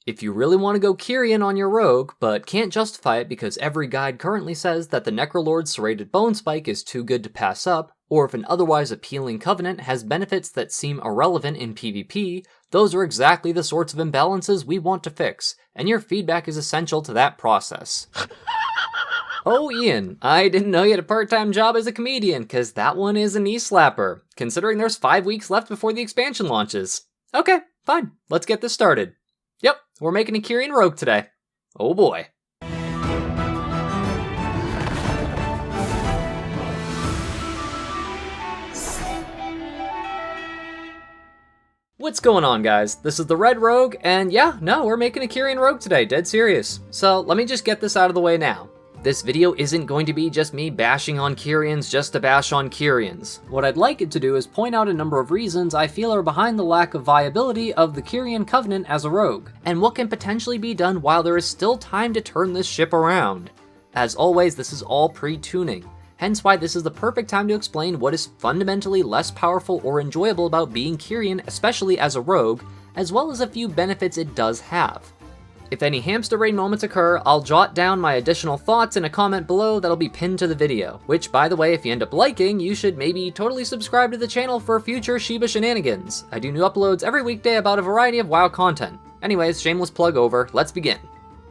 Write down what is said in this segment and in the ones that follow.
If you really want to go Kyrian on your rogue, but can't justify it because every guide currently says that the Necrolord's serrated bone spike is too good to pass up, or if an otherwise appealing covenant has benefits that seem irrelevant in PvP, those are exactly the sorts of imbalances we want to fix, and your feedback is essential to that process. Oh, Ian, I didn't know you had a part-time job as a comedian, cause that one is a knee slapper, considering there's 5 weeks left before the expansion launches. Okay, fine, let's get this started. Yep, we're making a Kyrian Rogue today. Oh boy. What's going on, guys? This is the Red Rogue, and yeah, no, we're making a Kyrian Rogue today, dead serious. So let me just get this out of the way now. This video isn't going to be just me bashing on Kyrians just to bash on Kyrians. What I'd like it to do is point out a number of reasons I feel are behind the lack of viability of the Kyrian Covenant as a rogue, and what can potentially be done while there is still time to turn this ship around. As always, this is all pre-tuning, hence why this is the perfect time to explain what is fundamentally less powerful or enjoyable about being Kyrian, especially as a rogue, as well as a few benefits it does have. If any hamster brain moments occur, I'll jot down my additional thoughts in a comment below that'll be pinned to the video, which, by the way, if you end up liking, you should maybe totally subscribe to the channel for future Shiba shenanigans. I do new uploads every weekday about a variety of WoW content. Anyways, shameless plug over, let's begin.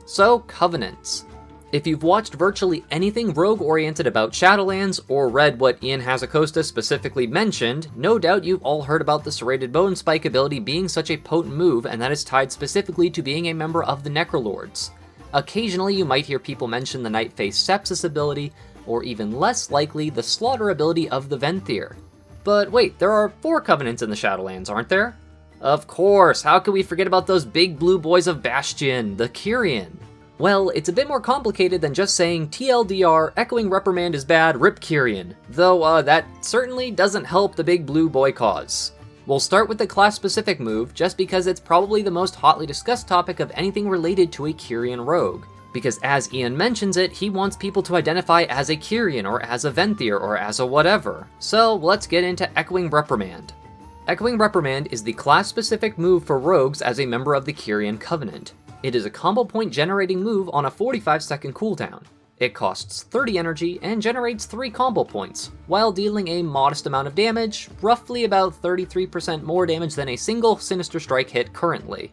So, Covenants. If you've watched virtually anything rogue-oriented about Shadowlands, or read what Ion Hazzikostas specifically mentioned, no doubt you've all heard about the serrated bone spike ability being such a potent move, and that is tied specifically to being a member of the Necrolords. Occasionally you might hear people mention the Nightface Sepsis ability, or even less likely, the Slaughter ability of the Venthyr. But wait, there are 4 Covenants in the Shadowlands, aren't there? Of course, how could we forget about those big blue boys of Bastion, the Kyrian? Well, it's a bit more complicated than just saying TLDR, Echoing Reprimand is bad, rip Kyrian, though that certainly doesn't help the big blue boy cause. We'll start with the class-specific move, just because it's probably the most hotly discussed topic of anything related to a Kyrian rogue, because as Ian mentions it, he wants people to identify as a Kyrian, or as a Venthyr, or as a whatever. So let's get into Echoing Reprimand. Echoing Reprimand is the class-specific move for rogues as a member of the Kyrian Covenant. It is a combo point generating move on a 45-second cooldown. It costs 30 energy and generates 3 combo points, while dealing a modest amount of damage, roughly about 33% more damage than a single Sinister Strike hit currently.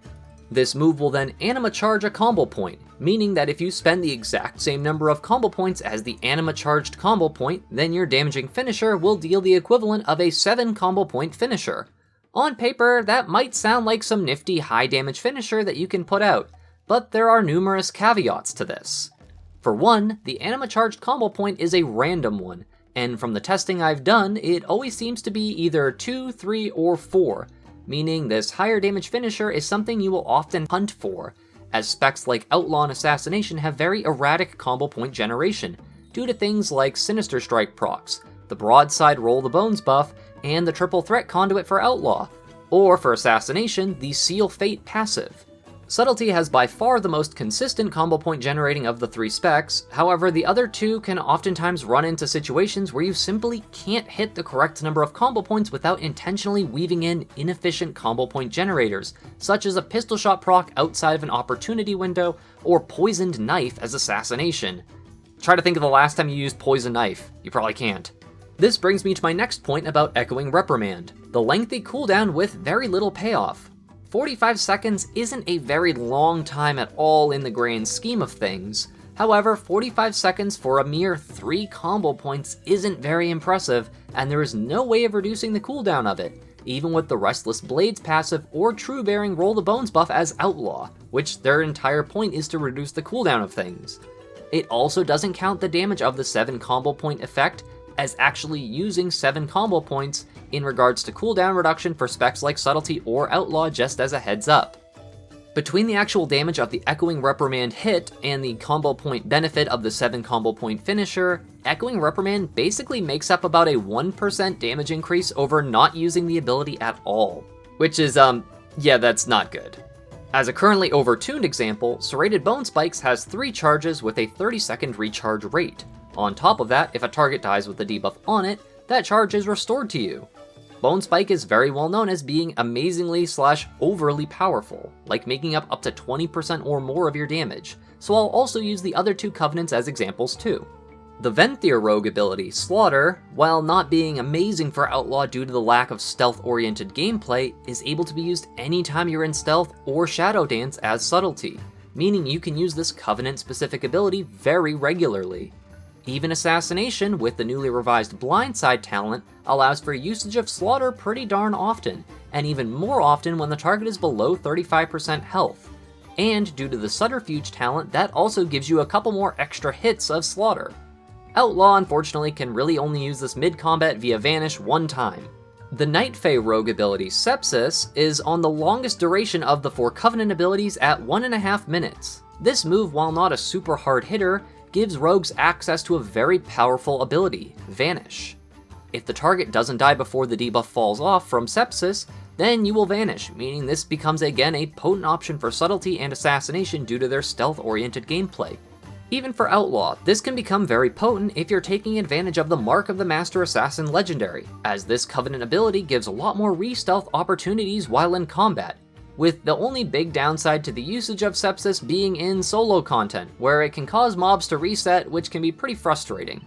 This move will then anima charge a combo point, meaning that if you spend the exact same number of combo points as the anima charged combo point, then your damaging finisher will deal the equivalent of a 7 combo point finisher. On paper, that might sound like some nifty high damage finisher that you can put out, but there are numerous caveats to this. For one, the anima charged combo point is a random one, and from the testing I've done, it always seems to be either 2, 3, or 4, meaning this higher damage finisher is something you will often hunt for, as specs like Outlaw and Assassination have very erratic combo point generation, due to things like Sinister Strike procs, the Broadside Roll the Bones buff, and the Triple Threat Conduit for Outlaw, or for Assassination, the Seal Fate passive. Subtlety has by far the most consistent combo point generating of the 3 specs, however the other 2 can oftentimes run into situations where you simply can't hit the correct number of combo points without intentionally weaving in inefficient combo point generators, such as a pistol shot proc outside of an opportunity window, or Poisoned Knife as Assassination. Try to think of the last time you used Poison Knife, you probably can't. This brings me to my next point about Echoing Reprimand, the lengthy cooldown with very little payoff. 45 seconds isn't a very long time at all in the grand scheme of things. However, 45 seconds for a mere 3 combo points isn't very impressive, and there is no way of reducing the cooldown of it, even with the Restless Blades passive or True Bearing Roll the Bones buff as Outlaw, which their entire point is to reduce the cooldown of things. It also doesn't count the damage of the 7 combo point effect, as actually using 7 combo points in regards to cooldown reduction for specs like Subtlety or Outlaw, just as a heads up. Between the actual damage of the Echoing Reprimand hit and the combo point benefit of the 7 combo point finisher, Echoing Reprimand basically makes up about a 1% damage increase over not using the ability at all. Which is, yeah, that's not good. As a currently overtuned example, Serrated Bone Spikes has 3 charges with a 30-second recharge rate. On top of that, if a target dies with the debuff on it, that charge is restored to you. Bone Spike is very well known as being amazingly/overly powerful, like making up to 20% or more of your damage, so I'll also use the other two Covenants as examples too. The Venthyr Rogue ability, Slaughter, while not being amazing for Outlaw due to the lack of stealth-oriented gameplay, is able to be used anytime you're in Stealth or Shadow Dance as Subtlety, meaning you can use this Covenant-specific ability very regularly. Even Assassination, with the newly revised Blindside talent, allows for usage of Slaughter pretty darn often, and even more often when the target is below 35% health. And due to the Subterfuge talent, that also gives you a couple more extra hits of Slaughter. Outlaw, unfortunately, can really only use this mid-combat via Vanish one time. The Night Fae Rogue ability, Sepsis, is on the longest duration of the 4 Covenant abilities at 1.5 minutes. This move, while not a super hard hitter, gives rogues access to a very powerful ability, Vanish. If the target doesn't die before the debuff falls off from Sepsis, then you will vanish, meaning this becomes again a potent option for Subtlety and Assassination due to their stealth-oriented gameplay. Even for Outlaw, this can become very potent if you're taking advantage of the Mark of the Master Assassin legendary, as this Covenant ability gives a lot more re-stealth opportunities while in combat, with the only big downside to the usage of Sepsis being in solo content, where it can cause mobs to reset, which can be pretty frustrating.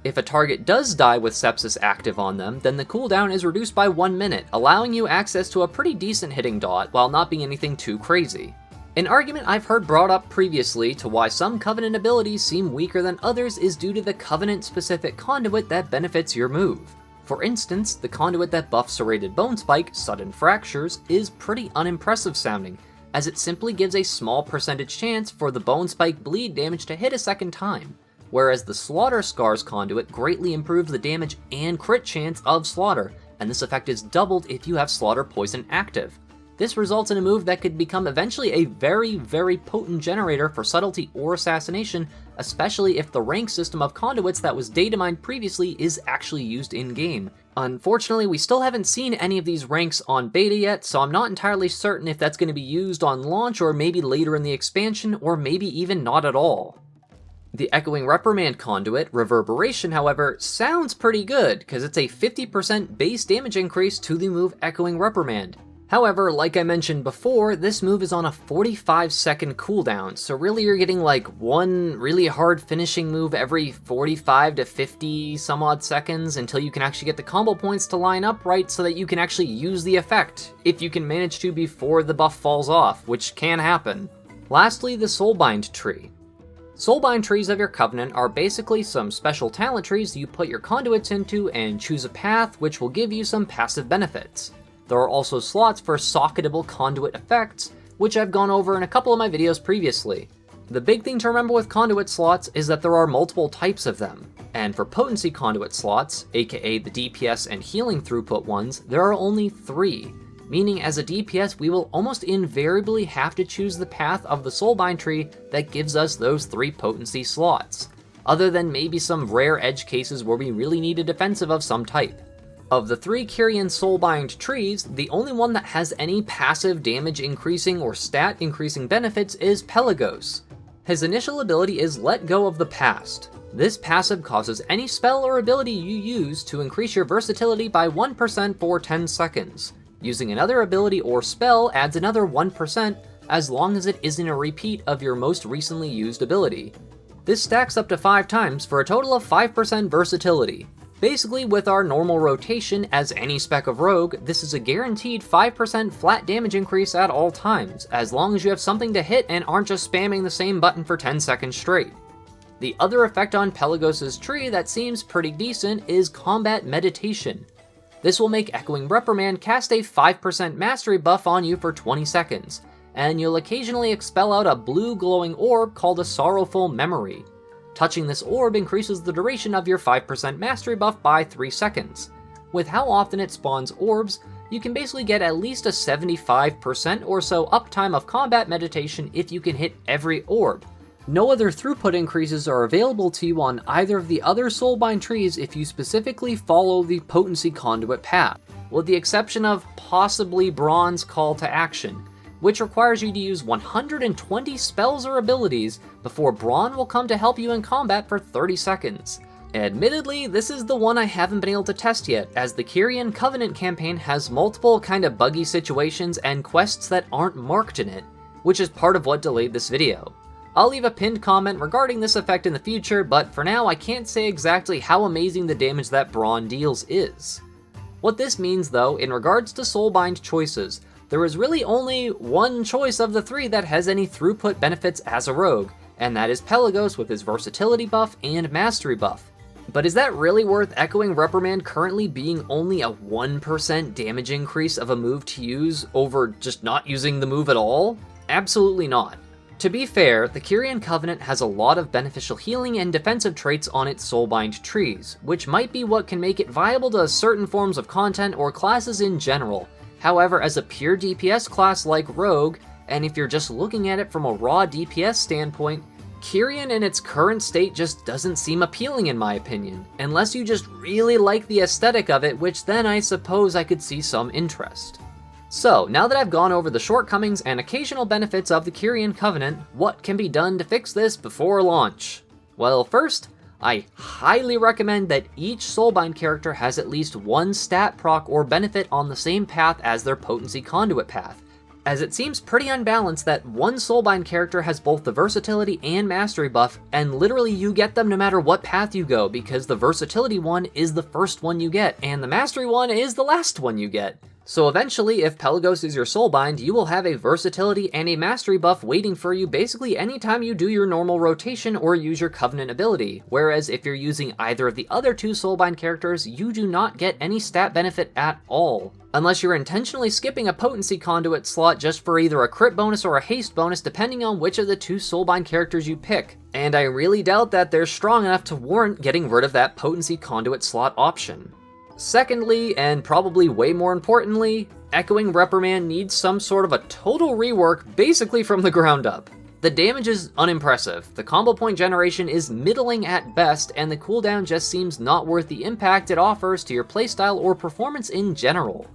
If a target does die with Sepsis active on them, then the cooldown is reduced by 1 minute, allowing you access to a pretty decent hitting dot while not being anything too crazy. An argument I've heard brought up previously to why some Covenant abilities seem weaker than others is due to the Covenant-specific conduit that benefits your move. For instance, the conduit that buffs Serrated Bone Spike, Sudden Fractures, is pretty unimpressive sounding, as it simply gives a small percentage chance for the Bone Spike bleed damage to hit a second time, whereas the Slaughter Scars conduit greatly improves the damage and crit chance of Slaughter, and this effect is doubled if you have Slaughter Poison active. This results in a move that could become eventually a very, very potent generator for Subtlety or Assassination, especially if the rank system of conduits that was data mined previously is actually used in-game. Unfortunately, we still haven't seen any of these ranks on beta yet, so I'm not entirely certain if that's going to be used on launch or maybe later in the expansion, or maybe even not at all. The Echoing Reprimand conduit, Reverberation, however, sounds pretty good, because it's a 50% base damage increase to the move Echoing Reprimand. However, like I mentioned before, this move is on a 45-second cooldown, so really you're getting like one really hard finishing move every 45 to 50 some odd seconds until you can actually get the combo points to line up right so that you can actually use the effect, if you can manage to before the buff falls off, which can happen. Lastly, the Soulbind Tree. Soulbind Trees of your Covenant are basically some special talent trees you put your conduits into and choose a path which will give you some passive benefits. There are also slots for socketable conduit effects, which I've gone over in a couple of my videos previously. The big thing to remember with conduit slots is that there are multiple types of them, and for potency conduit slots, aka the DPS and healing throughput ones, there are only 3, meaning as a DPS we will almost invariably have to choose the path of the Soulbind Tree that gives us those 3 potency slots, other than maybe some rare edge cases where we really need a defensive of some type. Of the 3 Kyrian Soulbind trees, the only one that has any passive damage increasing or stat increasing benefits is Pelagos. His initial ability is Let Go of the Past. This passive causes any spell or ability you use to increase your versatility by 1% for 10 seconds. Using another ability or spell adds another 1% as long as it isn't a repeat of your most recently used ability. This stacks up to 5 times for a total of 5% versatility. Basically, with our normal rotation as any spec of rogue, this is a guaranteed 5% flat damage increase at all times, as long as you have something to hit and aren't just spamming the same button for 10 seconds straight. The other effect on Pelagos' tree that seems pretty decent is Combat Meditation. This will make Echoing Reprimand cast a 5% mastery buff on you for 20 seconds, and you'll occasionally expel out a blue glowing orb called a Sorrowful Memory. Touching this orb increases the duration of your 5% mastery buff by 3 seconds. With how often it spawns orbs, you can basically get at least a 75% or so uptime of combat meditation if you can hit every orb. No other throughput increases are available to you on either of the other Soulbind trees if you specifically follow the potency conduit path, with the exception of possibly Bronze Call to Action, which requires you to use 120 spells or abilities before Brawn will come to help you in combat for 30 seconds. Admittedly, this is the one I haven't been able to test yet, as the Kyrian Covenant campaign has multiple kinda buggy situations and quests that aren't marked in it, which is part of what delayed this video. I'll leave a pinned comment regarding this effect in the future, but for now I can't say exactly how amazing the damage that Brawn deals is. What this means though, in regards to Soulbind choices, there is really only one choice of the three that has any throughput benefits as a rogue, and that is Pelagos with his versatility buff and mastery buff. But is that really worth Echoing Reprimand currently being only a 1% damage increase of a move to use over just not using the move at all? Absolutely not. To be fair, the Kyrian Covenant has a lot of beneficial healing and defensive traits on its Soulbind trees, which might be what can make it viable to certain forms of content or classes in general. However, as a pure DPS class like Rogue, and if you're just looking at it from a raw DPS standpoint, Kyrian in its current state just doesn't seem appealing in my opinion, unless you just really like the aesthetic of it, which then I suppose I could see some interest. So, now that I've gone over the shortcomings and occasional benefits of the Kyrian Covenant, what can be done to fix this before launch? Well, first, I highly recommend that each Soulbind character has at least one stat proc or benefit on the same path as their potency conduit path, as it seems pretty unbalanced that one Soulbind character has both the versatility and mastery buff, and literally you get them no matter what path you go, because the versatility one is the first one you get, and the mastery one is the last one you get. So eventually, if Pelagos is your Soulbind, you will have a versatility and a mastery buff waiting for you basically anytime you do your normal rotation or use your Covenant ability, whereas if you're using either of the other two Soulbind characters, you do not get any stat benefit at all. Unless you're intentionally skipping a potency conduit slot just for either a crit bonus or a haste bonus depending on which of the two Soulbind characters you pick. And I really doubt that they're strong enough to warrant getting rid of that potency conduit slot option. Secondly, and probably way more importantly, Echoing Reprimand needs some sort of a total rework basically from the ground up. The damage is unimpressive, the combo point generation is middling at best, and the cooldown just seems not worth the impact it offers to your playstyle or performance in general.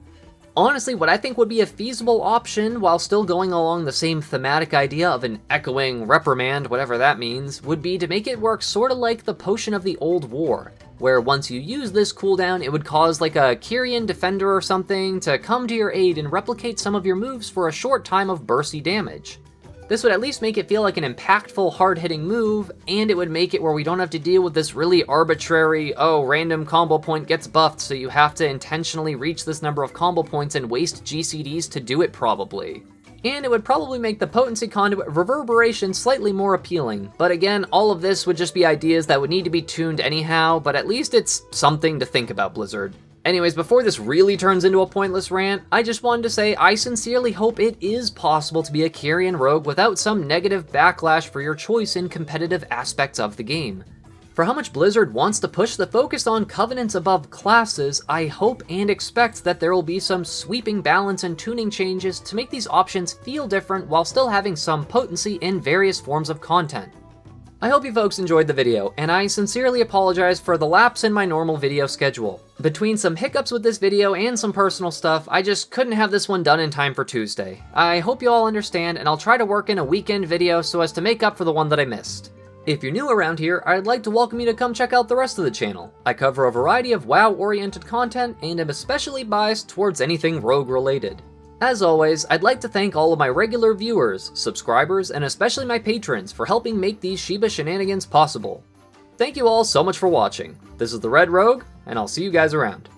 Honestly, what I think would be a feasible option, while still going along the same thematic idea of an Echoing Reprimand, whatever that means, would be to make it work sorta like the Potion of the Old War, where once you use this cooldown, it would cause like a Kyrian Defender or something to come to your aid and replicate some of your moves for a short time of bursty damage. This would at least make it feel like an impactful, hard-hitting move, and it would make it where we don't have to deal with this really arbitrary, oh, random combo point gets buffed, so you have to intentionally reach this number of combo points and waste GCDs to do it probably. And it would probably make the potency conduit reverberation slightly more appealing, but again, all of this would just be ideas that would need to be tuned anyhow, but at least it's something to think about, Blizzard. Anyways, before this really turns into a pointless rant, I just wanted to say I sincerely hope it is possible to be a Kyrian Rogue without some negative backlash for your choice in competitive aspects of the game. For how much Blizzard wants to push the focus on Covenants above classes, I hope and expect that there will be some sweeping balance and tuning changes to make these options feel different while still having some potency in various forms of content. I hope you folks enjoyed the video, and I sincerely apologize for the lapse in my normal video schedule. Between some hiccups with this video and some personal stuff, I just couldn't have this one done in time for Tuesday. I hope you all understand, and I'll try to work in a weekend video so as to make up for the one that I missed. If you're new around here, I'd like to welcome you to come check out the rest of the channel. I cover a variety of WoW-oriented content, and am especially biased towards anything Rogue-related. As always, I'd like to thank all of my regular viewers, subscribers, and especially my patrons for helping make these Shiba shenanigans possible. Thank you all so much for watching. This is the Red Rogue, and I'll see you guys around.